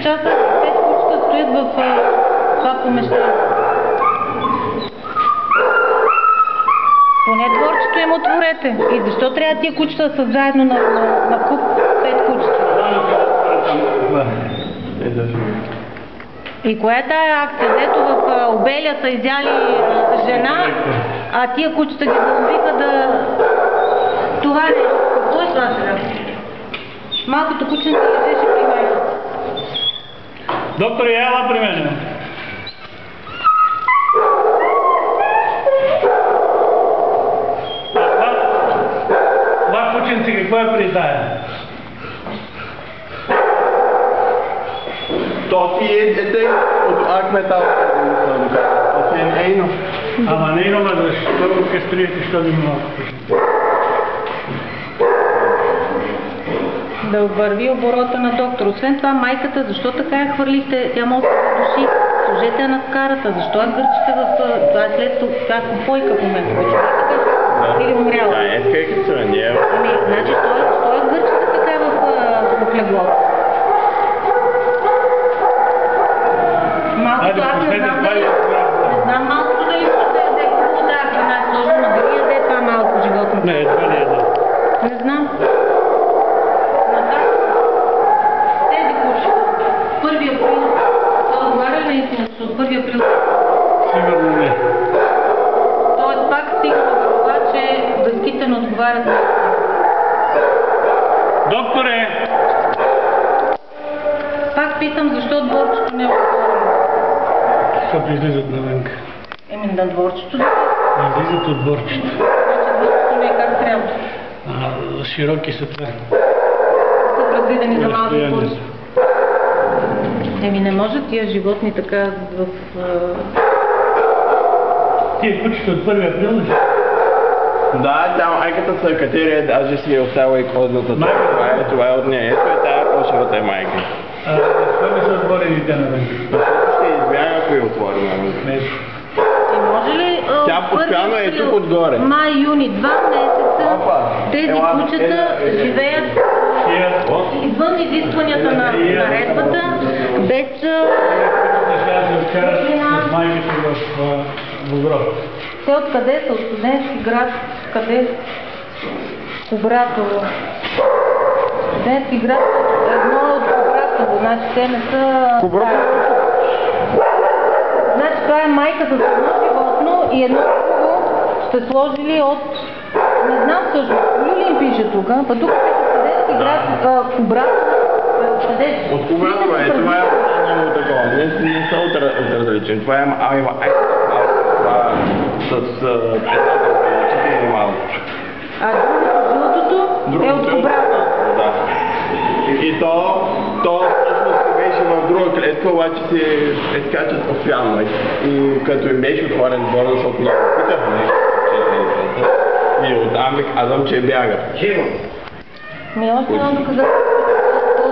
часа 5 кучета стоят в това помещение. Поне дворчето им отворете. И защо трябва тия кучета да са заедно на куп 5 кучета? И коя е тая акция? Дето в Обелия са изяли жена, а тия кучета ги заловиха да... Това е нещо. Какво е това сега? Малкото куче не лежеше при майка. Доктор, ела при мен. Това кученце какво е при тая? То си е дете от Акметал. То си е нейно. Ама нейно, защо кастриете, що ви малко? Да върви оборота на доктор. Освен това, майката, защо така я хвърлихте? Тя може да души. Сложете я на скарата. Защо я гърчите в... Това е след това попойка в момента. Вече да. Или умряла? Да, е скайка се на нея. Ами, значи, що я гърчите така в леглото? Малкото, аз не знам дали... Не знам малкото дали ще яде. Какво да я храна е сложно, но дали яде това малко животно? Не, това не яде. Не знам. Тези кучи. 1 април. Това отговаря ли наистина, че от 1 април? Сигурно не. Тоест пак стигна до това, че дъските не отговарят на... Докторе! Пак питам, защо дворчето не е отворено? Защото излизат навънка. Еми на дворчето да... Излизат от дворчето. Значи дворчето не е как трябва. Широки са това. Са предвидени за малки кучета. Еми не може тия животни така в... Тия кучета от 1 април ли? Да, там майката са Катерия, даже си е оставила и козната. Това е от нея. Ето е тая по-широта е майка. Защо не са отворени те навънка? Защото ще избяга, ако я отворим. И може ли... Тя постоянно е тук отгоре. Май, юни, 2 месеца тези кучета живеят извън изискванията на наредбата, без... С майките в Огров. Те откъде са? От Студентски град? Къде? Кубратово. Студентски град едно от Кубратово, значи те не са... Значи това е майка с едно животно и едно друго сте сложили от... Не знам всъщност, коли ли им пише тук? Па тук пише Студентски град Кубратово. От Кубратово е, това е много такова. Не са от различен. Това е с очите и малко. А жълтото е от Кубратово. Да. И то всъщност беше в друга клетка, обаче се изкачат постоянно. И като им беше отворен двора, защото много питахме, и оттам ви казвам, че бяга. Ми още едно доказателство.